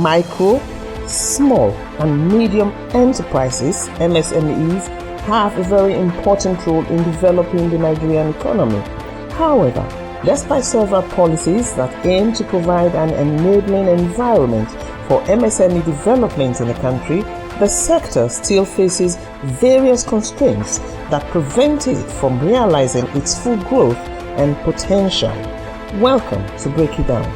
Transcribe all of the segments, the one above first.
Micro, small and medium enterprises, MSMEs, have a very important role in developing the Nigerian economy. However, despite several policies that aim to provide an enabling environment for MSME development in the country, the sector still faces various constraints that prevent it from realizing its full growth and potential. Welcome to Break It Down.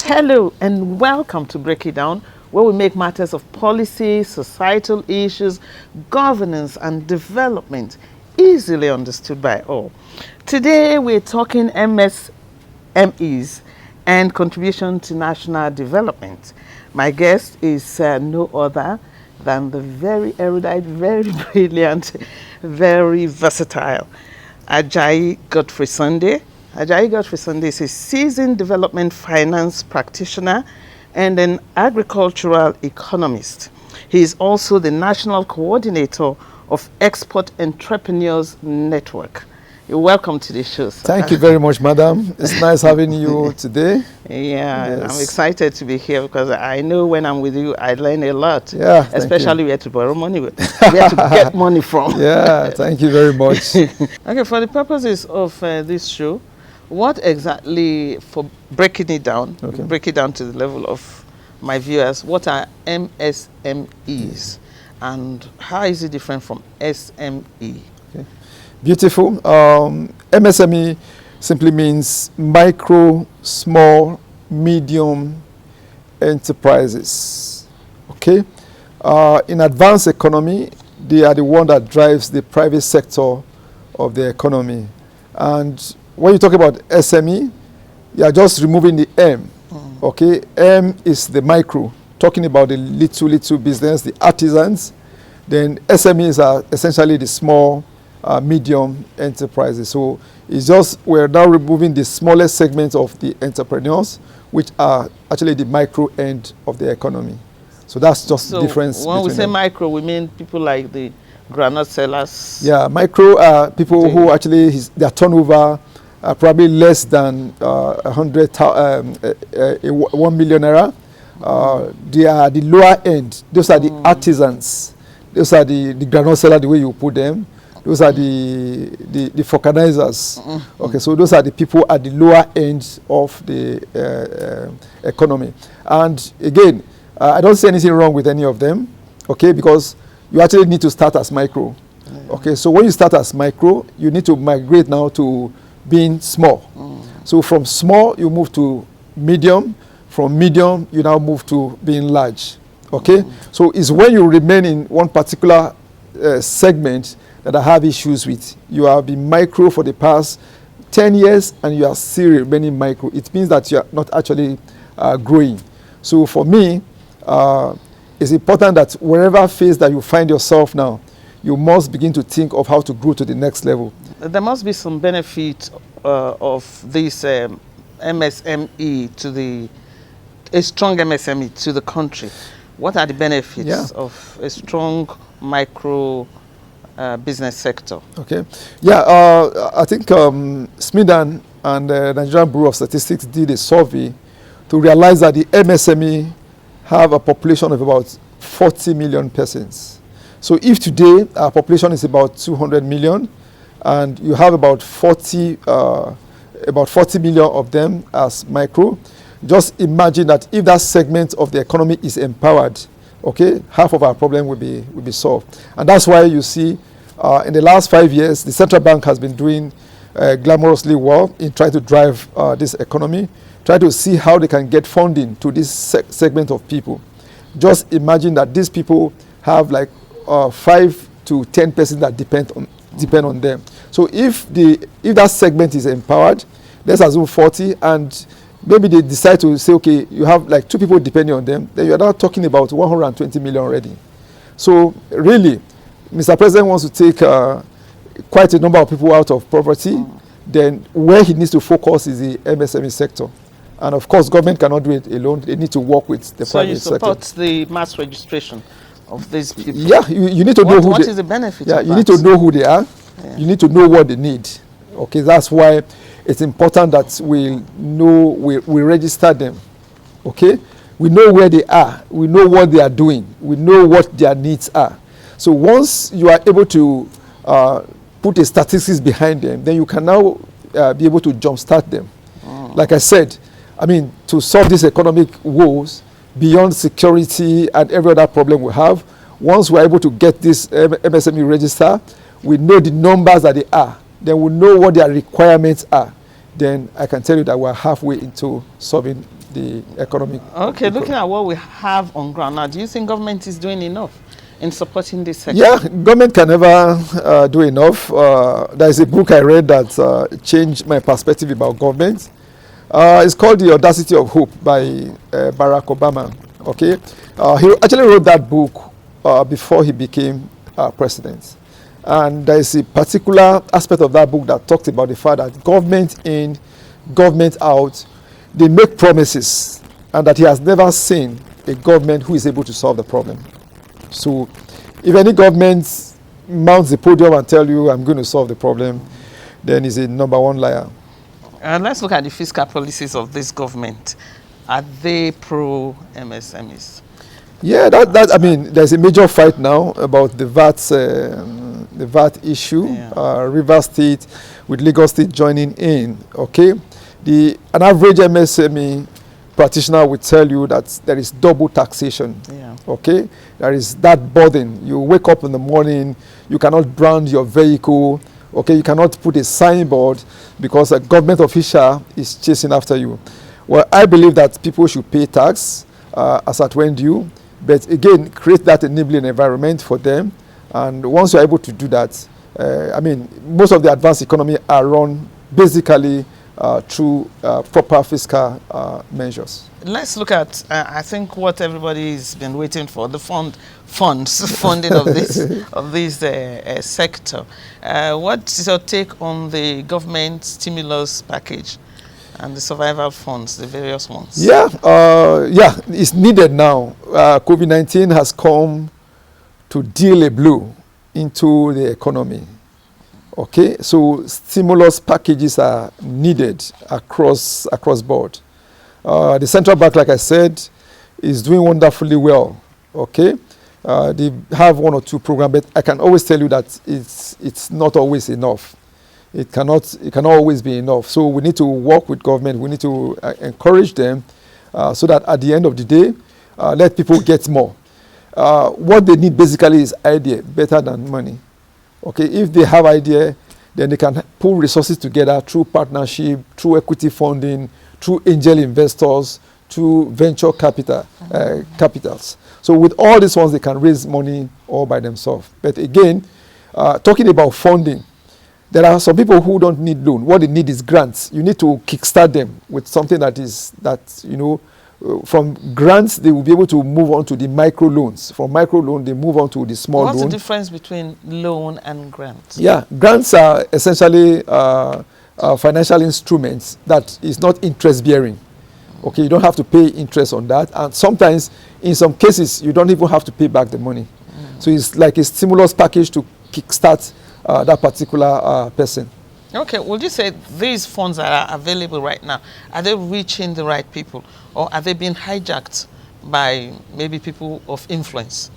Hello and welcome to Break It Down, where we make matters of policy, societal issues, governance and development easily understood by all. Today we're talking MSMEs and contribution to national development. My guest is no other than the very erudite, very brilliant, very versatile AJAYI Godfrey Sunday. AJAYI Godfrey Sunday is a seasoned development finance practitioner and an agricultural economist. He is also the national coordinator of Export Entrepreneurs Network. You're welcome to the show, sir. Thank you very much, madam. It's nice having you today. Yeah, yes. I'm excited to be here because I know when I'm with you, I learn a lot. Yeah, especially where to borrow money, where to get money from. Yeah, thank you very much. Okay, for the purposes of this show, what exactly, for breaking it down, break it down to the level of my viewers, what are MSMEs and how is it different from SME? Okay. Beautiful. MSME simply means micro, small, medium enterprises. Okay. In advanced economy, they are the one that drives the private sector of the economy. And when you talk about SME, you are just removing the M. Okay, M is the micro, talking about the little business, the artisans. Then SMEs are essentially the small, medium enterprises. So it's just, we're now removing the smallest segments of the entrepreneurs, which are actually the micro end of the economy. So that's just the difference. When we say micro, we mean people like the granite sellers. Yeah, micro are people who actually their turnover probably less than 1 million naira. They are the lower end. Those are the artisans. Those are the granite seller, the way you put them. Those are the vulcanizers. Okay, so those are the people at the lower end of the economy. And again, I don't see anything wrong with any of them. Okay, because you actually need to start as micro. Okay, so when you start as micro, you need to migrate now to being small. So from small, you move to medium. From medium, you now move to being large. Okay? So it's when you remain in one particular segment that I have issues with. You have been micro for the past 10 years and you are still remaining micro. It means that you are not actually growing. So for me, it's important that wherever phase that you find yourself now, you must begin to think of how to grow to the next level. There must be some benefit of this MSME to a strong MSME to the country. What are the benefits of a strong micro business sector? Okay. Yeah, I think SME and the Nigerian Bureau of Statistics did a survey to realize that the MSME have a population of about 40 million persons. So if today our population is about 200 million and you have about 40 million of them as micro, just imagine that if that segment of the economy is empowered, okay, half of our problem will be solved. And that's why you see in the last 5 years, the central bank has been doing glamorously well in trying to drive this economy, try to see how they can get funding to this segment of people. Just imagine that these people have like 5 to 10% that depend on them. So if that segment is empowered, let's assume 40, and maybe they decide to say, okay, you have like 2 people depending on them, then you are now talking about 120 million already. So really, Mr. President wants to take quite a number of people out of poverty. Then where he needs to focus is the MSME sector. And of course, government cannot do it alone. They need to work with the So you private sector. support the mass registration of these people? Yeah, you need to know who what is the benefit yeah, of you that? need to know who they are. Yeah. You need to know what they need. Okay, that's why it's important that we register them. Okay, we know where they are. We know what they are doing. We know what their needs are. So once you are able to put a statistics behind them, then you can now be able to jumpstart them. Like I said, I mean, to solve these economic woes beyond security and every other problem we have, once we're able to get this MSME register, we know the numbers that they are, then we know what their requirements are. Then I can tell you that we're halfway into solving the economic Okay, looking at what we have on ground now, do you think government is doing enough in supporting this sector? Yeah, government can never do enough. There is a book I read that changed my perspective about government. It's called The Audacity of Hope by Barack Obama. Okay, he actually wrote that book before he became president. And there is a particular aspect of that book that talked about the fact that government in, government out, they make promises, and that he has never seen a government who is able to solve the problem. So if any government mounts the podium and tell you, I'm going to solve the problem, then he's a number one liar. Let's look at the fiscal policies of this government. Are they pro-MSMEs? Yeah, I mean, there's a major fight now about the VAT issue. Yeah. Rivers State with Lagos State joining in. Okay, an average MSME practitioner will tell you that there is double taxation. Yeah. Okay, there is that burden. You wake up in the morning, you cannot brand your vehicle. Okay, you cannot put a signboard because a government official is chasing after you. Well, I believe that people should pay tax as at when due, but again, create that enabling environment for them. And once you're able to do that, I mean, most of the advanced economy are run basically through proper fiscal measures. Let's look at, I think, what everybody's been waiting for, the funding of this sector. What's your take on the government stimulus package and the survival funds, the various ones? Yeah, it's needed now. COVID-19 has come to deal a blow into the economy. Okay, so stimulus packages are needed across board. The central bank, like I said, is doing wonderfully well. Okay, they have one or two programs, but I can always tell you that it's not always enough. It cannot always be enough. So we need to work with government. We need to encourage them so that at the end of the day, let people get more. What they need basically is idea, better than money. Okay, if they have idea, then they can pull resources together through partnership, through equity funding, through angel investors, through venture capitals. So with all these ones, they can raise money all by themselves. But again, talking about funding, there are some people who don't need loan. What they need is grants. You need to kickstart them with something from grants, they will be able to move on to the micro loans. From micro loan, they move on to the small loan. What's the difference between loan and grants? Yeah, grants are essentially financial instruments that is not interest bearing. Okay, you don't have to pay interest on that. And sometimes, in some cases, you don't even have to pay back the money. So it's like a stimulus package to kickstart that particular person. Okay, would you say these funds that are available right now, are they reaching the right people, or are they being hijacked by maybe people of influence,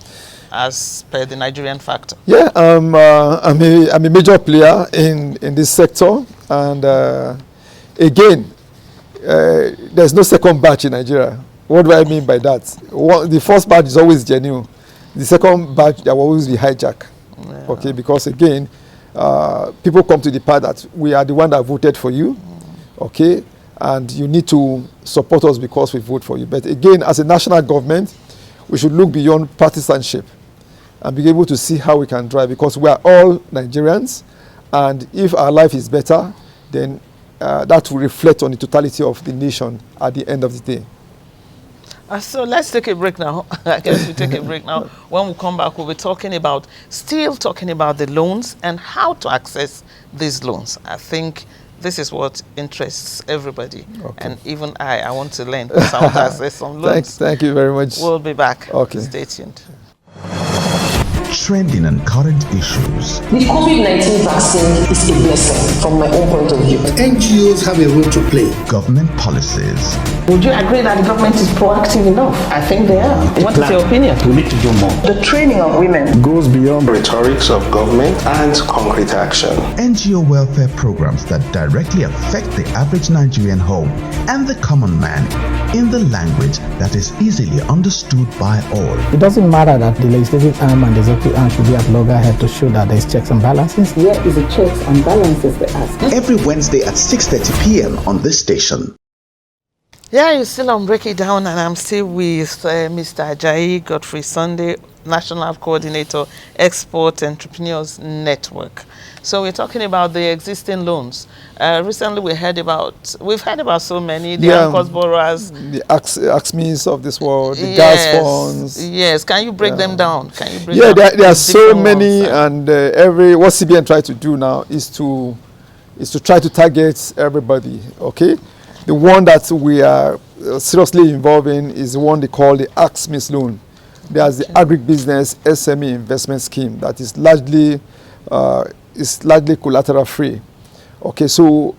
as per the Nigerian factor? Yeah, I'm a major player in this sector, and again, there's no second batch in Nigeria. What do I mean by that? The first batch is always genuine. The second batch, there will always be hijack. Yeah. Okay, because again, people come to the part that we are the one that voted for you, okay, and you need to support us because we vote for you. But again, as a national government, we should look beyond partisanship and be able to see how we can drive, because we are all Nigerians, and if our life is better, then that will reflect on the totality of the nation at the end of the day. So let's take a break now. I guess we take a break now. When we come back, we'll be still talking about the loans and how to access these loans. I think this is what interests everybody. Okay. And even I want to learn. So I want to access some loans. Thank you very much. We'll be back. Okay. Stay tuned. Trending and current issues. The COVID-19 vaccine is a blessing from my own point of view. NGOs have a role to play. Government policies. Would you agree that the government is proactive enough? I think they are. What is your opinion? We need to do more. The training of women Goes beyond rhetorics of government and concrete action. NGO welfare programs that directly affect the average Nigerian home and the common man in the language that is easily understood by all. It doesn't matter that the legislative arm and the executive arm should be at loggerhead to show that there's checks and balances. Where is the checks and balances, they ask? Every Wednesday at 6:30 p.m. on this station. Yeah, you're still on Break It Down, and I'm still with Mr. AJAYI Godfrey Sunday, National Coordinator, Export Entrepreneurs Network. So we're talking about the existing loans. Recently, we've heard about so many, the anchors borrowers. The MSMEs of this world, the gas funds. Yes, can you break them down? Can you break Yeah, down there are so many, ones, and what CBN tries to do now is to try to target everybody, okay? The one that we are seriously involved in is the one they call the MSMEs loan. There's the agribusiness SME investment scheme that is largely collateral free. Okay, so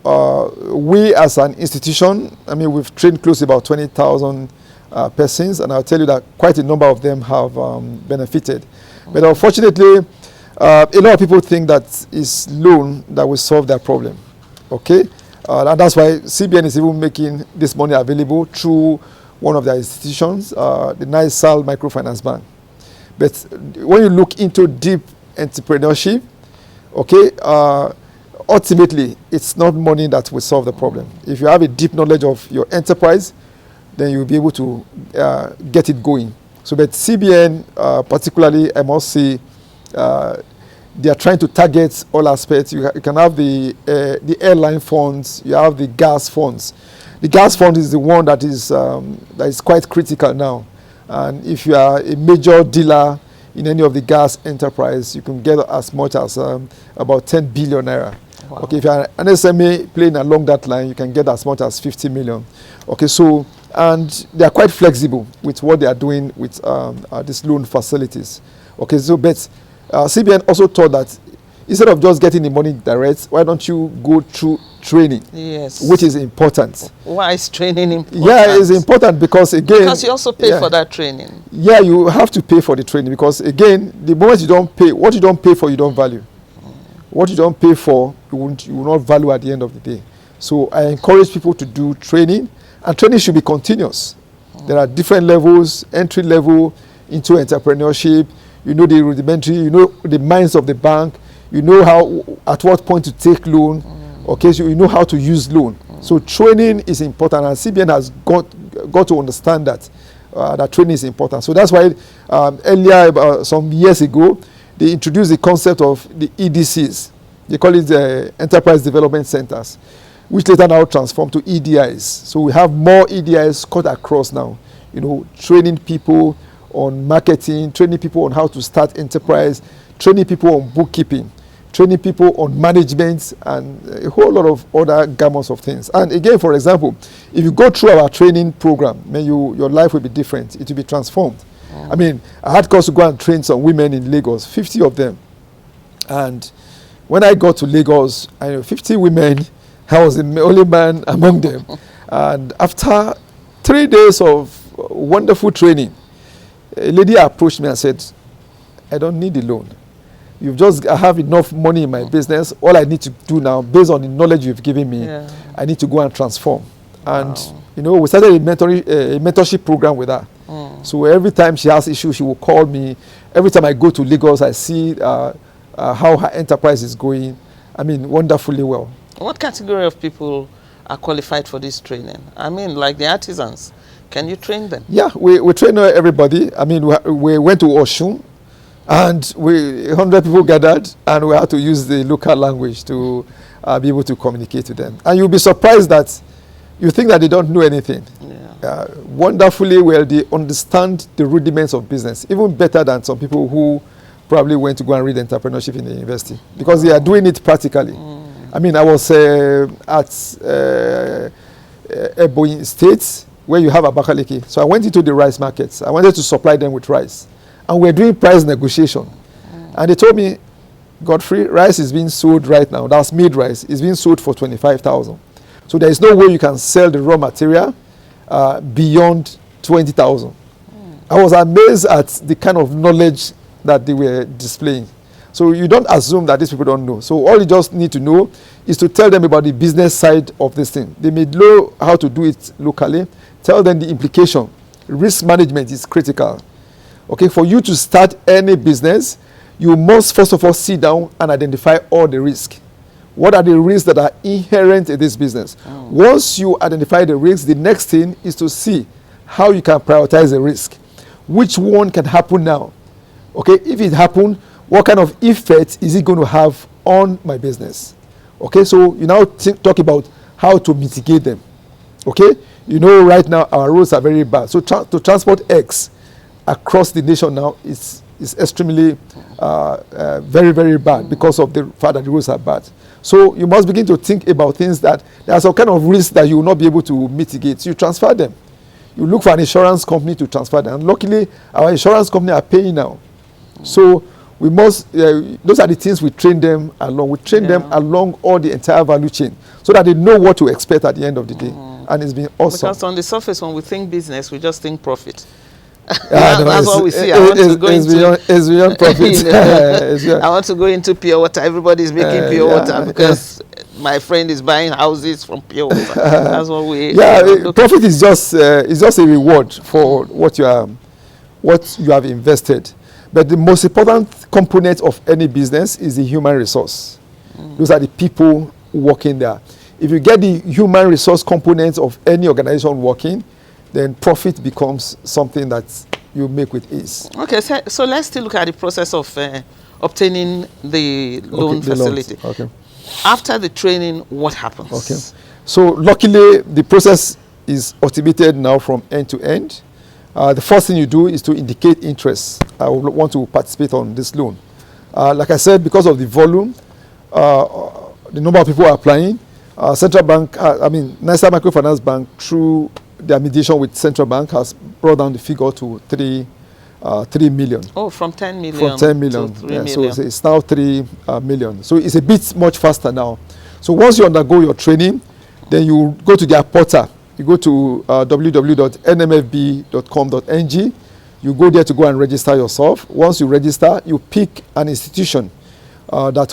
we as an institution, I mean, we've trained close to about 20,000 persons, and I'll tell you that quite a number of them have benefited. But unfortunately, a lot of people think that it's loan that will solve their problem. Okay, and that's why CBN is even making this money available through one of their institutions, the NIGERIAN Microfinance Bank. But when you look into deep entrepreneurship, okay, ultimately, it's not money that will solve the problem. If you have a deep knowledge of your enterprise, then you'll be able to get it going. So, but CBN, particularly, I must say, they are trying to target all aspects. You can have the airline funds, you have the gas funds. The gas fund is the one that is quite critical now. And if you are a major dealer in any of the gas enterprise, you can get as much as about 10 billion naira. Wow. Okay, if you are an SME playing along that line, you can get as much as 50 million. Okay, so, and they are quite flexible with what they are doing with these loan facilities. Okay, so, but CBN also thought that instead of just getting the money direct, why don't you go through training? Yes. Which is important. Why is training important? Yeah, it's important because, again... Because you also pay for that training. Yeah, you have to pay for the training because, again, the moment you don't pay, what you don't pay for, you don't value. What you don't pay for, you will not value at the end of the day. So I encourage people to do training, and training should be continuous. There are different levels, entry level into entrepreneurship. You know the rudimentary, you know the minds of the bank, you know how, at what point to take loan, okay, so you know how to use loan. So training is important, and CBN has got to understand that, that training is important. So that's why earlier, some years ago, they introduced the concept of the EDCs. They call it the Enterprise Development Centers, which later now transformed to EDIs. So we have more EDIs cut across now, you know, training people on marketing, training people on how to start enterprise, training people on bookkeeping, training people on management, and a whole lot of other gamuts of things. And again, for example, if you go through our training program, man, your life will be different. It will be transformed. I mean, I had cause to go and train some women in Lagos, 50 of them. And when I got to Lagos, I know 50 women, I was the only man among them. And after 3 days of wonderful training, a lady approached me and said, I don't need a loan. I have enough money in my business. All I need to do now, based on the knowledge you've given me, I need to go and transform. And, you know, we started a mentorship program with her. So every time she has issues, she will call me. Every time I go to Lagos, I see how her enterprise is going. I mean, wonderfully well. What category of people are qualified for this training? I mean, like the artisans. Can you train them? Yeah, we train everybody. I mean, we went to Oshun, and 100 people gathered, and we had to use the local language to be able to communicate to them. And you'll be surprised that you think that they don't know anything. Wonderfully well, they understand the rudiments of business, even better than some people who probably went to go and read entrepreneurship in the university, because they are doing it practically. I mean, I was at Ebonyi State, where you have Abakaliki. So I went into the rice markets. I wanted to supply them with rice. And we're doing price negotiation. And they told me, Godfrey, rice is being sold right now. That's made rice. It's being sold for 25,000. So there is no way you can sell the raw material beyond 20,000. I was amazed at the kind of knowledge that they were displaying. So you don't assume that these people don't know. So all you just need to know is to tell them about the business side of this thing. They may know how to do it locally. Tell them the implication. Risk management is critical. Okay, for you to start any business, you must first of all sit down and identify all the risks. What are the risks that are inherent in this business? Once you identify the risks, the next thing is to see how you can prioritize the risk. Which one can happen now? Okay, if it happened, what kind of effect is it going to have on my business? Okay, so you now talk about how to mitigate them. Okay, you know right now our roads are very bad. So to transport X across the nation now is extremely very, very bad because of the fact that the roads are bad. So you must begin to think about things that there are some kind of risks that you will not be able to mitigate. So you transfer them. You look for an insurance company to transfer them. And luckily, our insurance company are paying now. So we must, those are the things we train them along. We train them along all the entire value chain so that they know what to expect at the end of the day. And it's been awesome. Because on the surface, when we think business, we just think profit. That's what we see. I want to go into it's beyond profit. I want to go into pure water. Everybody is making pure water because my friend is buying houses from pure water. That's what we. Profit is just a reward for what you have invested. But the most important component of any business is the human resource. Those are the people working there. If you get the human resource component of any organization working, then profit becomes something that you make with ease. Okay, so let's still look at the process of obtaining the loan facility. Okay. After the training, what happens? Okay. So luckily, the process is automated now from end to end. The first thing you do is to indicate interest. I would want to participate on this loan. Like I said, because of the volume, the number of people applying, Central Bank, Nigeria Microfinance Bank, through their mediation with Central Bank, has brought down the figure to 3 million. Oh, from 10 million. From 10 million. To 3 million. So it's now 3 million. So it's a bit much faster now. So once you undergo your training, then you go to their portal. You go to www.nmfb.com.ng. You go there to go and register yourself. Once you register, you pick an institution that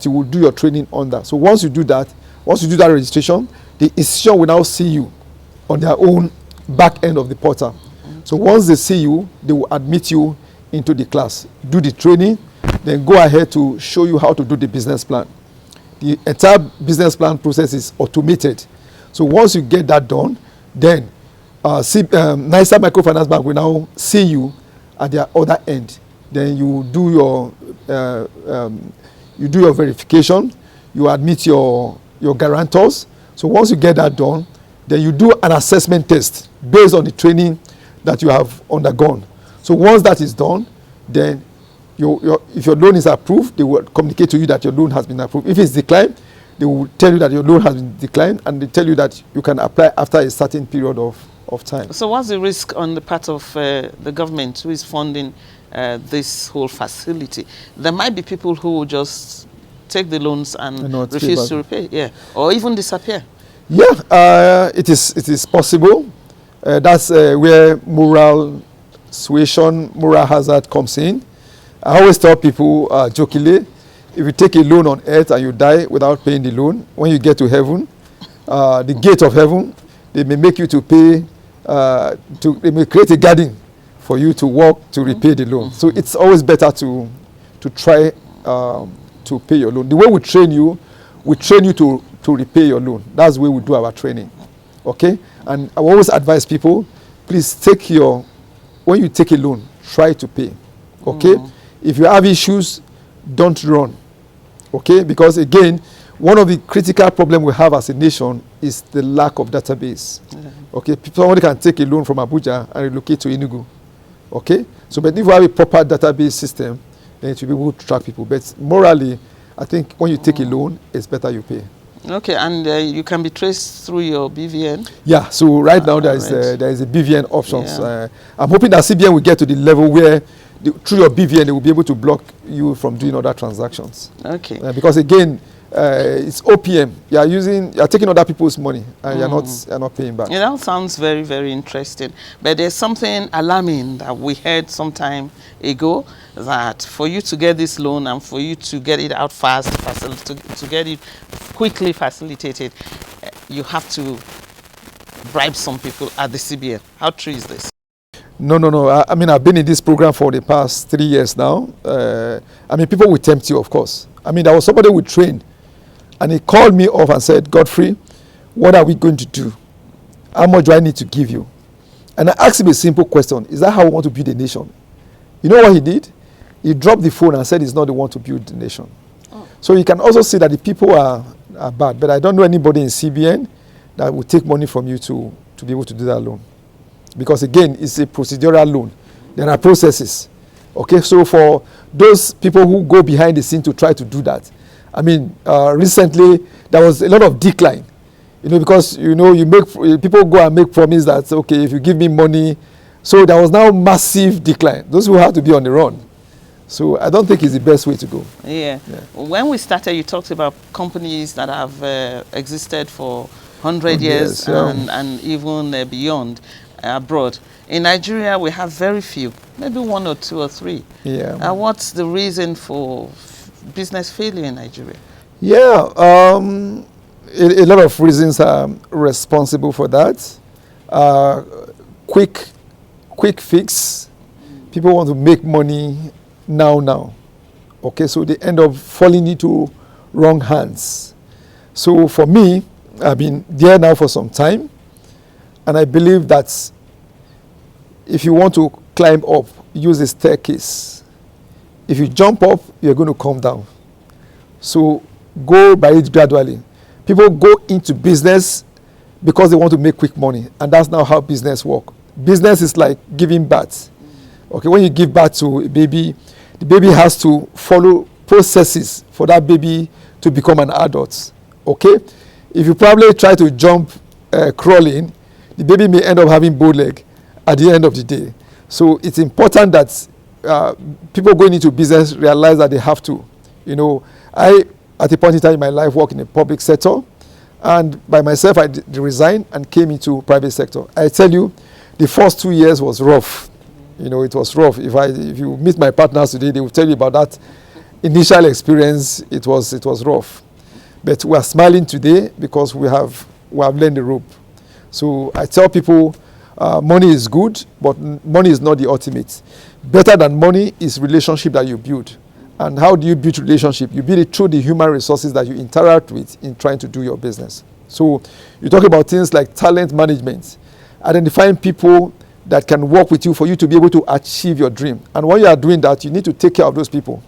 you will do your training under. So once you do that registration, the institution will now see you on their own back end of the portal. So once they see you, they will admit you into the class, do the training, then go ahead to show you how to do the business plan. The entire business plan process is automated. So once you get that done, then Nigeria Microfinance Bank will now see you at their other end. Then you do your verification, you admit your guarantors. So once you get that done, then you do an assessment test based on the training that you have undergone. So once that is done, then if your loan is approved, they will communicate to you that your loan has been approved. If it's declined, they will tell you that your loan has been declined, and they tell you that you can apply after a certain period of time. So what's the risk on the part of the government who is funding this whole facility? There might be people who will just take the loans and refuse to repay, or even disappear. It is possible. That's where moral suasion, moral hazard comes in. I always tell people jokingly, if you take a loan on earth and you die without paying the loan, when you get to heaven, the gate of heaven, they may make you to pay, they may create a garden for you to walk to repay the loan. So it's always better to try to pay your loan. The way we train you to repay your loan. That's the way we do our training. Okay? And I always advise people, please when you take a loan, try to pay. Okay? If you have issues, don't run. Okay? Because again, one of the critical problems we have as a nation is the lack of database. Okay? Somebody can take a loan from Abuja and relocate to Enugu. Okay? So, but if you have a proper database system, then it will be able to track people. But morally, I think when you take a loan, it's better you pay. Okay, and you can be traced through your BVN? Yeah, so right now there is a BVN options. Yeah. I'm hoping that CBN will get to the level where through your BVN they will be able to block you from doing other transactions. Okay. Because again, it's OPM. You're taking other people's money and you're not paying back. Yeah, that sounds very, very interesting. But there's something alarming that we heard some time ago, that for you to get this loan and for you to get it out fast, to get it quickly facilitated, you have to bribe some people at the CBN. How true is this? No. I mean, I've been in this program for the past 3 years now. I mean, people will tempt you, of course. I mean, there was somebody we trained, and he called me off and said, Godfrey, what are we going to do? How much do I need to give you? And I asked him a simple question. Is that how we want to build a nation? You know what he did? He dropped the phone and said he's not the one to build the nation. Oh. So you can also see that the people are bad. But I don't know anybody in CBN that will take money from you to be able to do that loan. Because again, it's a procedural loan. There are processes. Okay, so for those people who go behind the scene to try to do that, I mean, recently there was a lot of decline. Because people go and make promise that, okay, if you give me money, so there was now massive decline. Those who have to be on the run. So I don't think it's the best way to go. Yeah. When we started, you talked about companies that have existed for 100 years and even beyond abroad. In Nigeria, we have very few, maybe 1 or 2 or 3. Yeah. What's the reason for business failure in Nigeria? Yeah, a lot of reasons are responsible for that. Quick fix. People want to make money now. Okay, so they end up falling into wrong hands. So for me, I've been there now for some time, and I believe that if you want to climb up, use a staircase. If you jump up, you're going to come down. So go by it gradually. People go into business because they want to make quick money, and that's not how business works. Business is like giving birth. Okay, when you give birth to a baby, the baby has to follow processes for that baby to become an adult. Okay, if you probably try to jump crawling, the baby may end up having bow leg at the end of the day. So it's important that people going into business realize that they have to. I, at a point in time in my life, work in the public sector, and by myself I resigned and came into private sector. I tell you, the first 2 years was rough. It was rough. If you meet my partners today, they will tell you about that initial experience. It was rough, but we are smiling today because we have learned the rope. So I tell people, money is good, but money is not the ultimate. Better than money is relationship that you build. And how do you build relationship? You build it through the human resources that you interact with in trying to do your business. So you talk about things like talent management, identifying people that can work with you for you to be able to achieve your dream. And when you are doing that, you need to take care of those people.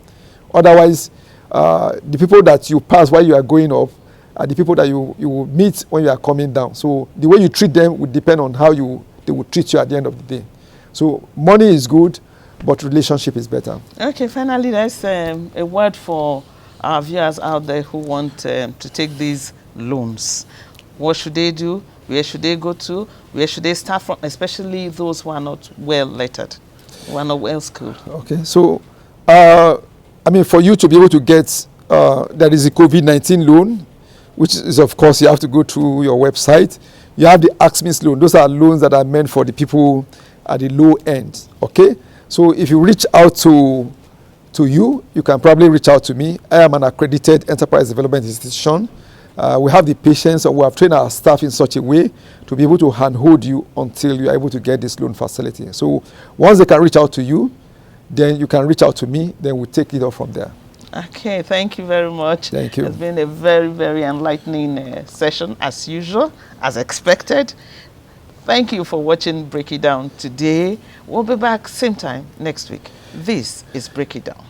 Otherwise, the people that you pass while you are going up are the people that you will meet when you are coming down. So the way you treat them would depend on how they will treat you at the end of the day. So money is good, but relationship is better. Okay, finally, there's a word for our viewers out there who want to take these loans. What should they do? Where should they go to? Where should they start from? Especially those who are not well lettered, who are not well schooled. Okay, so for you to be able to get, there is a COVID-19 loan, which is, of course, you have to go to your website. You have the MSMEs loan. Those are loans that are meant for the people at the low end. Okay, so if you reach out to you can probably reach out to me. I am an accredited enterprise development institution. We have the patience, or we have trained our staff in such a way to be able to handhold you until you are able to get this loan facility. So once they can reach out to you, then you can reach out to me, then we'll take it off from there. Okay, thank you very much. Thank you. It's been a very, very enlightening session, as usual, as expected. Thank you for watching Break It Down today. We'll be back same time next week. This is Break It Down.